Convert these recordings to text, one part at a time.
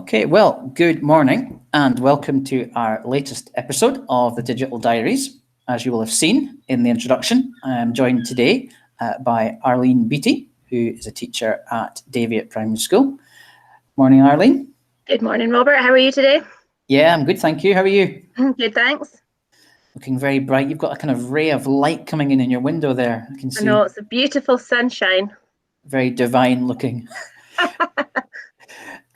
Okay, well, good morning and welcome to our latest episode of the Digital Diaries. As you will have seen in the introduction, I am joined today by Arlene Beattie, who is a teacher at Davitt Primary School. Morning, Arlene. Good morning, Robert. How are you today? Yeah, I'm good, thank you. How are you? Good, thanks. Looking very bright. You've got a kind of ray of light coming in your window there. I can see. I know, it's a beautiful sunshine. Very divine looking.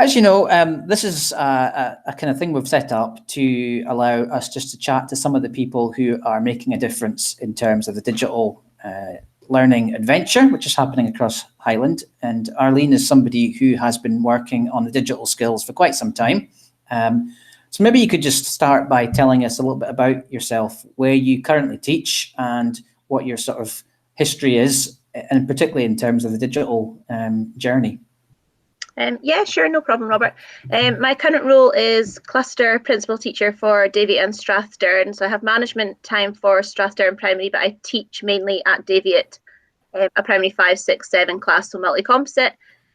As you know, this is a kind of thing we've set up to allow us just to chat to some of the people who are making a difference in terms of the digital learning adventure, which is happening across Highland. And Arlene is somebody who has been working on the digital skills for quite some time. So maybe you could just start by telling us a little bit about yourself, where you currently teach and what your sort of history is, and particularly in terms of the digital journey. Yeah, sure, no problem, Robert. My current role is cluster principal teacher for Davitt and Strathdown. So I have management time for Strathdown Primary, but I teach mainly at Davitt, a primary 5, 6, 7 class, so multi-composite.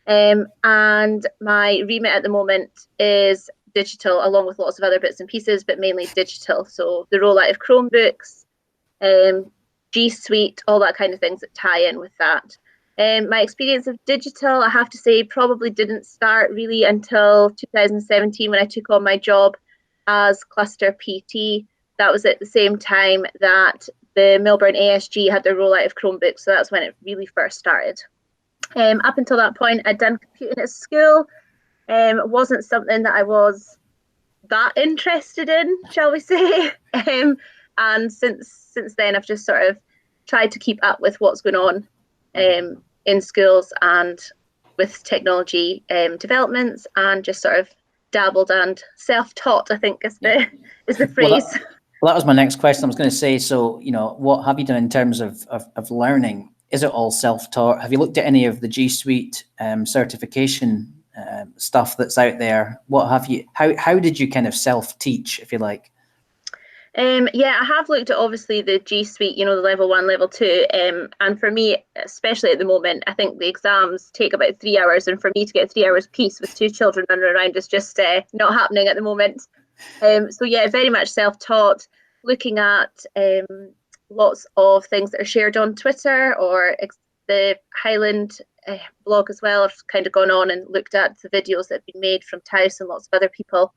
And my remit at the moment is digital, along with lots of other bits and pieces, but mainly digital. So the rollout of Chromebooks, G Suite, all that kind of things that tie in with that. My experience of digital, I have to say, probably didn't start really until 2017 when I took on my job as cluster PT. That was at the same time that the Melbourne ASG had their rollout of Chromebooks, so that's when it really first started. Up until that point, I'd done computing at school. It wasn't something that I was that interested in, shall we say. And since then, I've just sort of tried to keep up with what's going on in schools and with technology developments, and just sort of dabbled and self-taught, I think is the phrase. Well, that was my next question. I was going to say, so, what have you done in terms of learning? Is it all self-taught? Have you looked at any of the G Suite certification stuff that's out there? What have you? How did you kind of self-teach, if you like? Yeah, I have looked at obviously the G Suite, the level 1, level 2. And for me, especially at the moment, I think the exams take about 3 hours. And for me to get 3 hours piece with 2 children running around is just not happening at the moment. So yeah, very much self-taught, looking at lots of things that are shared on Twitter, or the Highland blog as well. I've kind of gone on and looked at the videos that have been made from Taos and lots of other people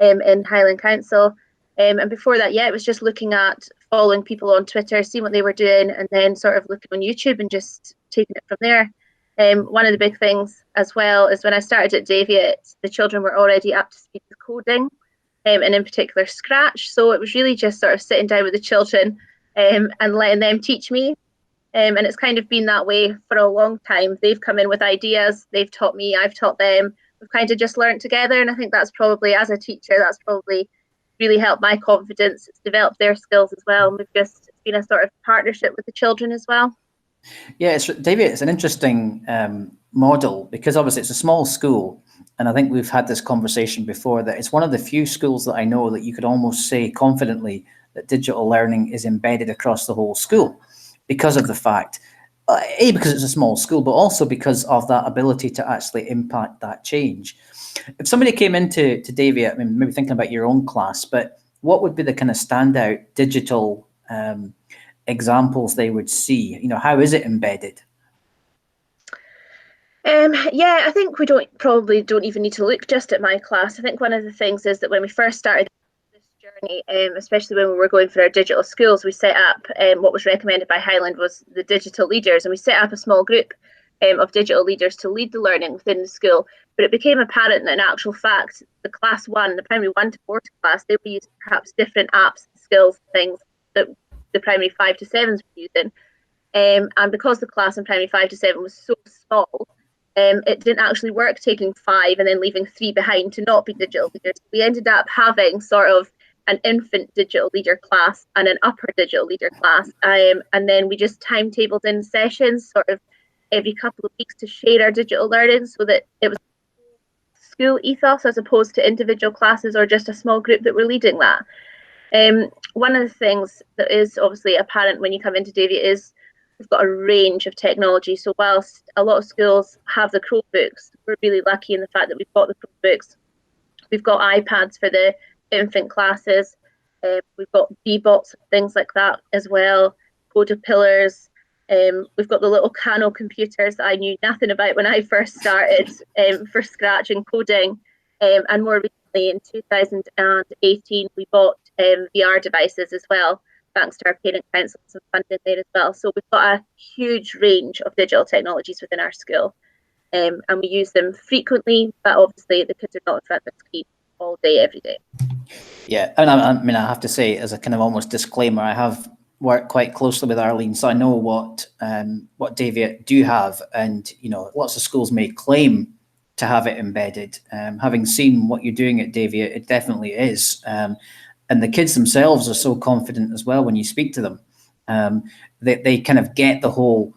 in Highland Council. And before that, it was just looking at following people on Twitter, seeing what they were doing, and then sort of looking on YouTube and just taking it from there. One of the big things as well is when I started at Davitt, the children were already up to speed with coding, and in particular Scratch. So it was really just sort of sitting down with the children and letting them teach me. And it's kind of been that way for a long time. They've come in with ideas, they've taught me, I've taught them. We've kind of just learned together. And I think that's probably, as a teacher, that's probably really helped my confidence. It's developed their skills as well. And it's been a sort of partnership with the children as well. Yeah, Davitt, it's an interesting model, because obviously it's a small school. And I think we've had this conversation before, that it's one of the few schools that I know that you could almost say confidently that digital learning is embedded across the whole school, because of the fact, because it's a small school, but also because of that ability to actually impact that change. If somebody came into Davitt, I mean, maybe thinking about your own class, but what would be the kind of standout digital examples they would see? How is it embedded? Yeah, I think we probably don't even need to look just at my class. I think one of the things is that when we first started this journey, especially when we were going for our digital schools, we set up what was recommended by Highland was the digital leaders, and we set up a small group of digital leaders to lead the learning within the school. But it became apparent that in actual fact, the class 1, the primary 1 to 4 class, they were using perhaps different apps, skills, things that the primary 5 to 7s were using. And because the class in primary 5 to 7 was so small, it didn't actually work taking 5 and then leaving 3 behind to not be digital leaders. We ended up having sort of an infant digital leader class and an upper digital leader class. And then we just timetabled in sessions sort of every couple of weeks to share our digital learning, so that it was school ethos as opposed to individual classes or just a small group that were leading that. One of the things that is obviously apparent when you come into Davitt is we've got a range of technology. So whilst a lot of schools have the Chromebooks, we're really lucky in the fact that we've got the Chromebooks We've got iPads for the infant classes. We've got Bbots and things like that as well. Pillars. We've got the little Kano computers that I knew nothing about when I first started for Scratch and coding. And more recently, in 2018, we bought VR devices as well, thanks to our parent council, some funding there as well. So we've got a huge range of digital technologies within our school, and we use them frequently, but obviously the kids are not in front of the screen all day, every day. Yeah, and I mean, I have to say, as a kind of almost disclaimer, I have worked quite closely with Arlene, so I know what Daviate do have, and lots of schools may claim to have it embedded. Having seen what you're doing at Daviate, it definitely is, and the kids themselves are so confident as well when you speak to them. They kind of get the whole.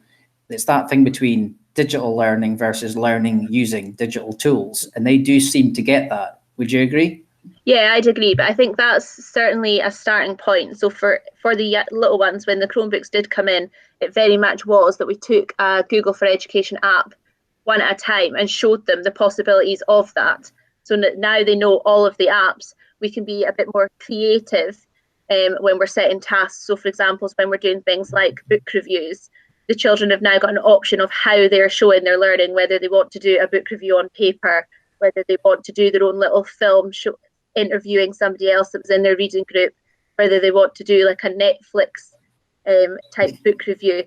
It's that thing between digital learning versus learning using digital tools, and they do seem to get that. Would you agree? Yeah, I'd agree, but I think that's certainly a starting point. So for the little ones, when the Chromebooks did come in, it very much was that we took a Google for Education app one at a time and showed them the possibilities of that. So now they know all of the apps. We can be a bit more creative when we're setting tasks. So for example, when we're doing things like book reviews, the children have now got an option of how they're showing their learning, whether they want to do a book review on paper, whether they want to do their own little film show, interviewing somebody else that was in their reading group, whether they want to do like a Netflix type book review,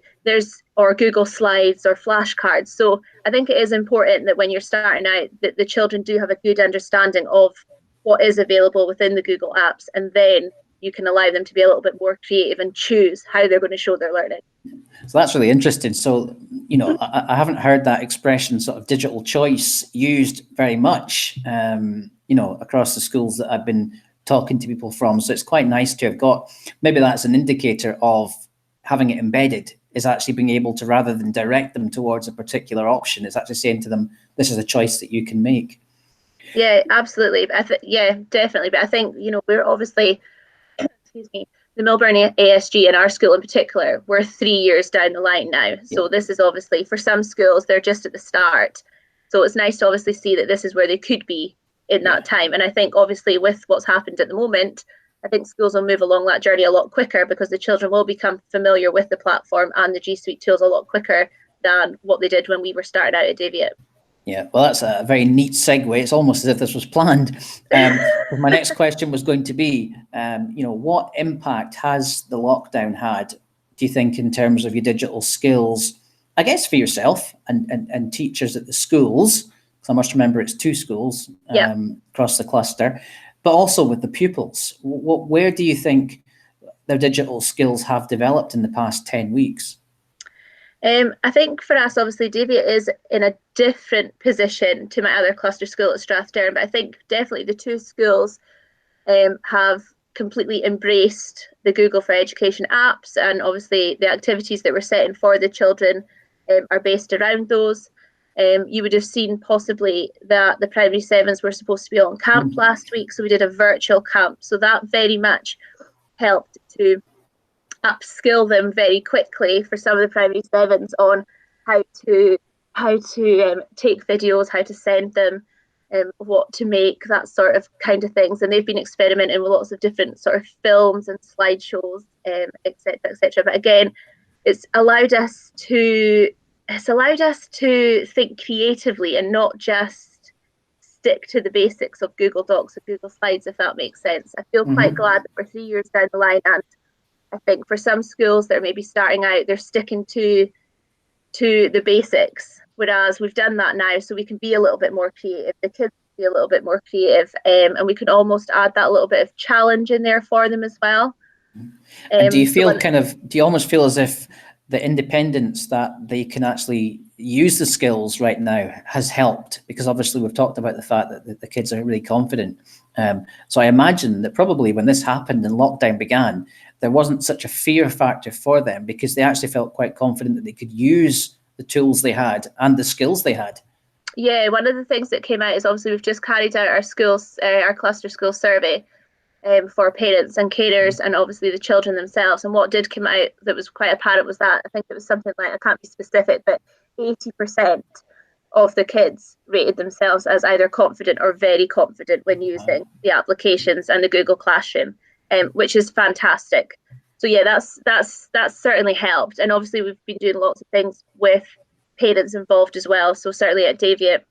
or Google Slides or flashcards. So I think it is important that when you're starting out, that the children do have a good understanding of what is available within the Google apps, and then you can allow them to be a little bit more creative and choose how they're going to show their learning. So that's really interesting. So, I haven't heard that expression, sort of digital choice, used very much, across the schools that I've been talking to people from. So it's quite nice to have got, maybe that's an indicator of having it embedded, is actually being able to, rather than direct them towards a particular option, it's actually saying to them, this is a choice that you can make. Yeah, absolutely. Yeah, definitely. But I think, we're obviously, excuse me, the Milburn ASG in our school in particular, we're 3 years down the line now. So this is obviously, for some schools, they're just at the start. So it's nice to obviously see that this is where they could be in that time. And I think obviously with what's happened at the moment, I think schools will move along that journey a lot quicker, because the children will become familiar with the platform and the G Suite tools a lot quicker than what they did when we were starting out at Daviate. Yeah, well, that's a very neat segue. It's almost as if this was planned. My next question was going to be, what impact has the lockdown had, do you think, in terms of your digital skills, I guess, for yourself and teachers at the schools? Because I must remember it's 2 schools across the cluster, but also with the pupils. Where do you think their digital skills have developed in the past 10 weeks? I think for us, obviously, Daviate is in a different position to my other cluster school at Strathdown, but I think definitely the 2 schools have completely embraced the Google for Education apps, and obviously the activities that we're setting for the children are based around those. You would have seen possibly that the primary 7s were supposed to be on camp last week, so we did a virtual camp. So that very much helped to upskill them very quickly for some of the primary 7s on how to take videos, how to send them, what to make, that sort of kind of things. And they've been experimenting with lots of different sort of films and slideshows, etc., etc. But again, it's allowed us to think creatively and not just stick to the basics of Google Docs or Google Slides, if that makes sense. I feel quite glad that we're 3 years down the line, and I think for some schools that are maybe starting out, they're sticking to the basics, whereas we've done that now, so we can be a little bit more creative. The kids can be a little bit more creative, and we can almost add that little bit of challenge in there for them as well. And do you feel do you almost feel as if the independence that they can actually use the skills right now has helped? Because obviously we've talked about the fact that the kids are really confident. So I imagine that probably when this happened and lockdown began, there wasn't such a fear factor for them, because they actually felt quite confident that they could use the tools they had and the skills they had. Yeah, one of the things that came out is obviously we've just carried out our cluster school survey for parents and carers and obviously the children themselves. And what did come out that was quite apparent was that, I think it was something like, I can't be specific, but 80% of the kids rated themselves as either confident or very confident when using the applications and the Google Classroom, which is fantastic. So yeah, that's certainly helped. And obviously we've been doing lots of things with parents involved as well. So certainly at Daviate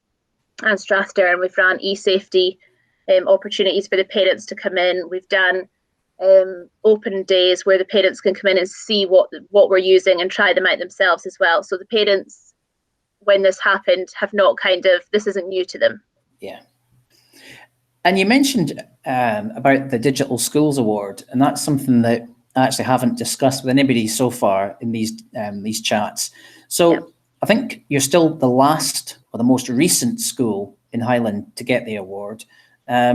and Strathdown, we've ran e-safety opportunities for the parents to come in. We've done open days where the parents can come in and see what we're using and try them out themselves as well. So the parents, when this happened, have not this isn't new to them. Yeah. And you mentioned about the Digital Schools Award, and that's something that I actually haven't discussed with anybody so far in these chats. So yeah. I think you're still the last or the most recent school in Highland to get the award. I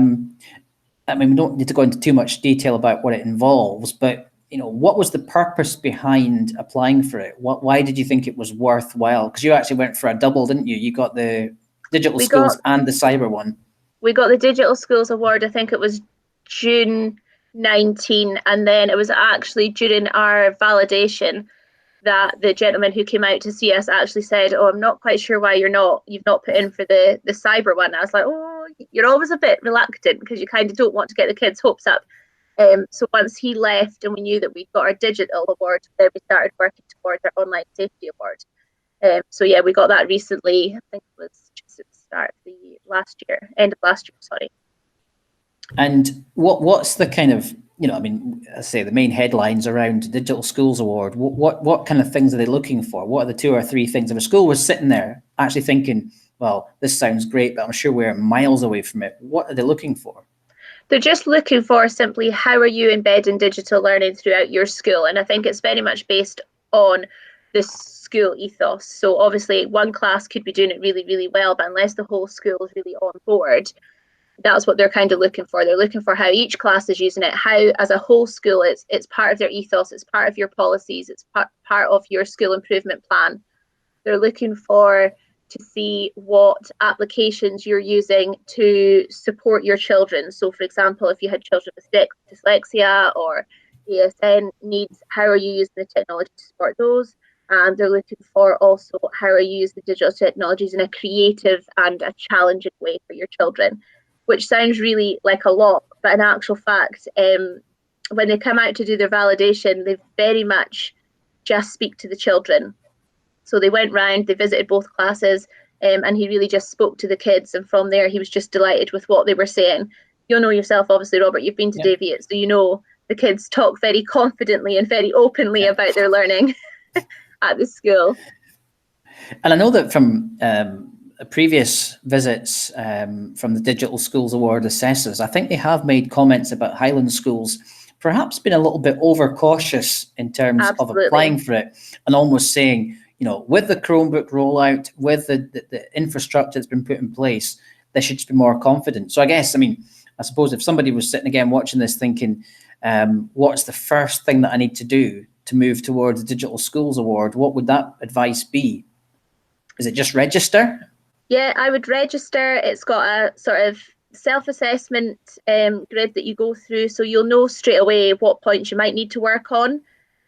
mean, we don't need to go into too much detail about what it involves, but what was the purpose behind applying for it? Why did you think it was worthwhile? Because you actually went for a double, didn't you? You got the Digital Schools and the cyber one. We got the Digital Schools Award, I think it was June 19, and then it was actually during our validation that the gentleman who came out to see us actually said, "Oh, I'm not quite sure why you've not put in for the cyber one." I was like, "Oh, you're always a bit reluctant because you kind of don't want to get the kids' hopes up." So once he left and we knew that we'd got our digital award, then we started working towards our online safety award. So yeah, we got that recently. I think it was just at the start of the end of last year, sorry. And what's the kind of, I mean, I say the main headlines around Digital Schools Award, what kind of things are they looking for? What are the 2 or 3 things? If a school was sitting there actually thinking, well, this sounds great, but I'm sure we're miles away from it, what are they looking for? They're just looking for simply, how are you embedding digital learning throughout your school? And I think it's very much based on the school ethos. So obviously one class could be doing it really, really well, but unless the whole school is really on board, that's what they're kind of looking for. They're looking for how each class is using it, how as a whole school it's part of their ethos, it's part of your policies, it's part of your school improvement plan. They're looking for to see what applications you're using to support your children. So for example, if you had children with dyslexia or ASN needs, how are you using the technology to support those? And they're looking for also, how are you using the digital technologies in a creative and a challenging way for your children? Which sounds really like a lot, but in actual fact, when they come out to do their validation, they very much just speak to the children. So they went round, they visited both classes, and he really just spoke to the kids. And from there, he was just delighted with what they were saying. You'll know yourself, obviously, Robert, you've been to Daviate, so you know the kids talk very confidently and very openly about their learning at the school. And I know that from previous visits from the Digital Schools Award assessors, I think they have made comments about Highland schools perhaps been a little bit overcautious in terms Absolutely. of applying for it, and almost saying, with the Chromebook rollout, with the infrastructure that's been put in place, they should just be more confident. So I suppose if somebody was sitting again watching this thinking, what's the first thing that I need to do to move towards the Digital Schools Award, what would that advice be? Is it just register? Yeah, I would register. It's got a sort of self-assessment grid that you go through, so you'll know straight away what points you might need to work on.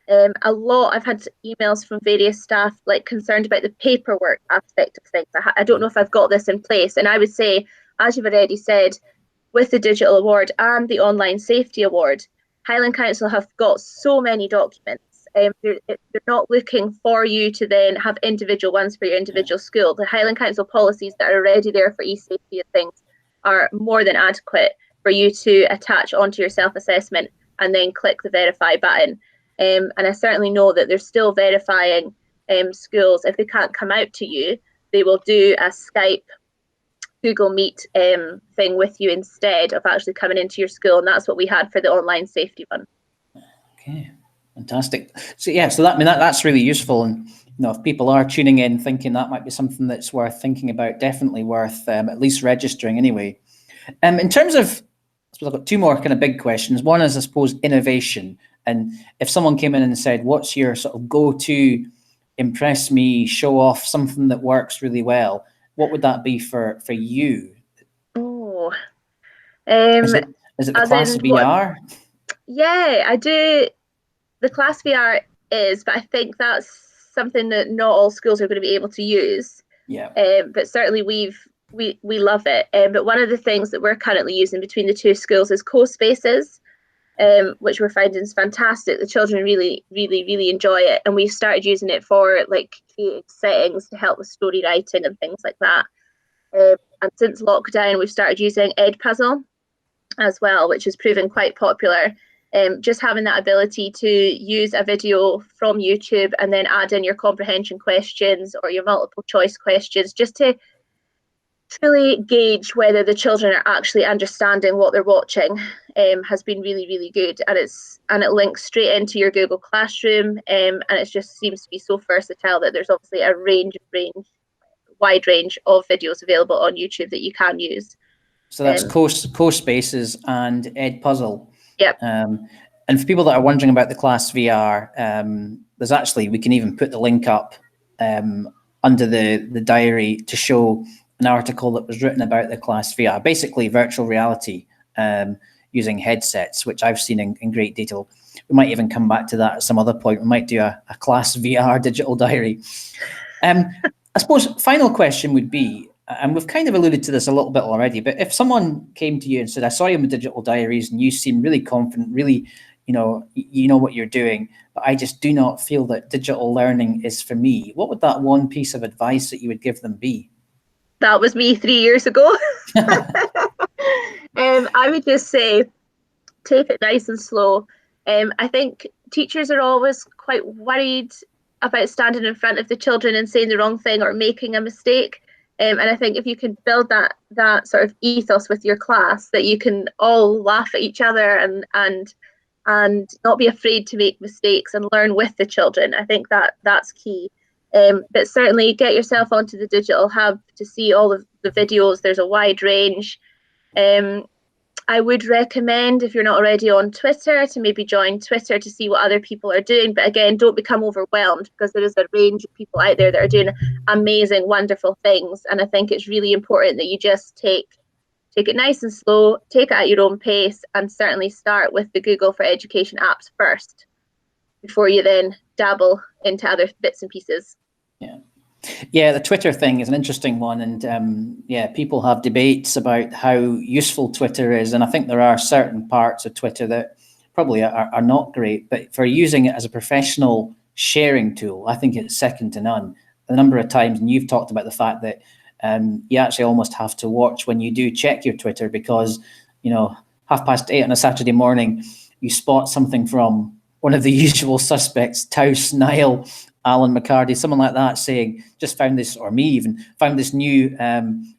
I've had emails from various staff concerned about the paperwork aspect of things. I don't know if I've got this in place. And I would say, as you've already said, with the Digital Award and the Online Safety Award, Highland Council have got so many documents. They're not looking for you to then have individual ones for your individual school. The Highland Council policies that are already there for e-safety and things are more than adequate for you to attach onto your self-assessment and then click the verify button. And I certainly know that they're still verifying schools. If they can't come out to you, they will do a Skype, Google Meet thing with you instead of actually coming into your school. And that's what we had for the online safety one. Okay, fantastic. So yeah, so that's really useful. And if people are tuning in thinking that might be something that's worth thinking about, definitely worth at least registering anyway. In terms of, I suppose I've got 2 more kind of big questions. One is, I suppose, innovation. And if someone came in and said, what's your sort of go-to, impress me, show off something that works really well, what would that be for you? Oh, is it the Class VR? Yeah, I do. The Class VR is, but I think that's something that not all schools are going to be able to use. Yeah. But certainly we love it. But one of the things that we're currently using between the two schools is co-spaces, which we're finding is fantastic. The children really, really, really enjoy it, and we've started using it for like creative settings to help with story writing and things like that. And since lockdown, we've started using Edpuzzle as well, which has proven quite popular. Just having that ability to use a video from YouTube and then add in your comprehension questions or your multiple choice questions, just to truly gauge whether the children are actually understanding what they're watching, has been really, really good. And it links straight into your Google Classroom, and it just seems to be so versatile that there's obviously a wide range of videos available on YouTube that you can use. So that's co-spaces and Edpuzzle. Yep. And for people that are wondering about the Class VR, there's actually, we can even put the link up under the diary to show an article that was written about the Class VR, basically virtual reality using headsets, which I've seen in great detail. We might even come back to that at some other point. We might do a Class VR digital diary. I suppose final question would be, and we've kind of alluded to this a little bit already, but if someone came to you and said, I saw you in the digital diaries and you seem really confident, really, you know what you're doing, but I just do not feel that digital learning is for me, what would that one piece of advice that you would give them be? That was me 3 years ago. I would just say, take it nice and slow. I think teachers are always quite worried about standing in front of the children and saying the wrong thing or making a mistake. And I think if you can build that sort of ethos with your class, that you can all laugh at each other and not be afraid to make mistakes and learn with the children, I think that's key. But certainly get yourself onto the digital hub to see all of the videos. There's a wide range. I would recommend, if you're not already on Twitter, to maybe join Twitter to see what other people are doing. But again, don't become overwhelmed, because there is a range of people out there that are doing amazing, wonderful things. And I think it's really important that you just take it nice and slow, take it at your own pace, and certainly start with the Google for Education apps first, before you then dabble into other bits and pieces. Yeah, the Twitter thing is an interesting one, and people have debates about how useful Twitter is, and I think there are certain parts of Twitter that probably are not great, but for using it as a professional sharing tool, I think it's second to none. The number of times, and you've talked about the fact that you actually almost have to watch when you do check your Twitter, because 8:30 on a Saturday morning, you spot something from one of the usual suspects, Taus, Niall, Alan McCarty, someone like that, saying, just found this, or me even, found this new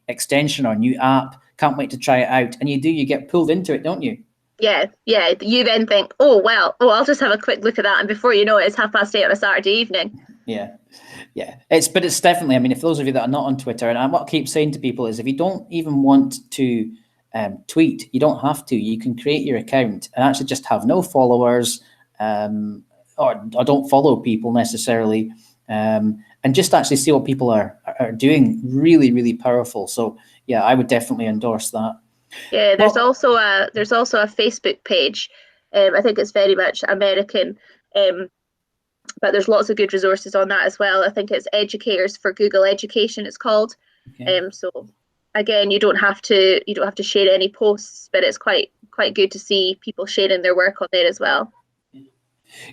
extension or new app, can't wait to try it out. And you get pulled into it, don't you? Yeah. You then think, I'll just have a quick look at that. And before you know it, it's 8:30 on a Saturday evening. Yeah. It's definitely, I mean, if those of you that are not on Twitter, and what I keep saying to people is, if you don't even want to tweet, you don't have to. You can create your account and actually just have no followers, or don't follow people necessarily, and just actually see what people are doing. Really, really powerful. So yeah, I would definitely endorse that. Yeah, there's also a Facebook page. I think it's very much American, but there's lots of good resources on that as well. I think it's Educators for Google Education, it's called. Okay. So again, you don't have to share any posts, but it's quite good to see people sharing their work on there as well.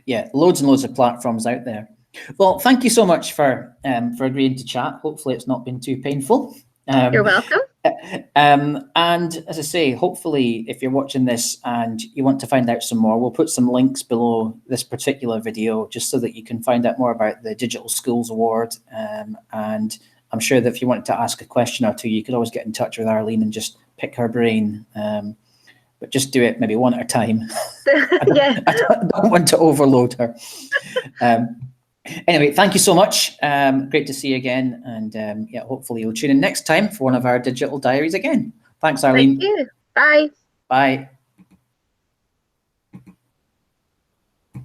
Yeah, loads and loads of platforms out there. Well, thank you so much for agreeing to chat. Hopefully it's not been too painful. You're welcome. And as I say, hopefully if you're watching this and you want to find out some more, we'll put some links below this particular video just so that you can find out more about the Digital Schools Award. And I'm sure that if you wanted to ask a question or two, you could always get in touch with Arlene and just pick her brain. But just do it maybe one at a time. Yeah. I don't want to overload her. Anyway, thank you so much. Great to see you again. And hopefully you'll tune in next time for one of our digital diaries again. Thanks, Arlene. Thank you. Bye. Bye.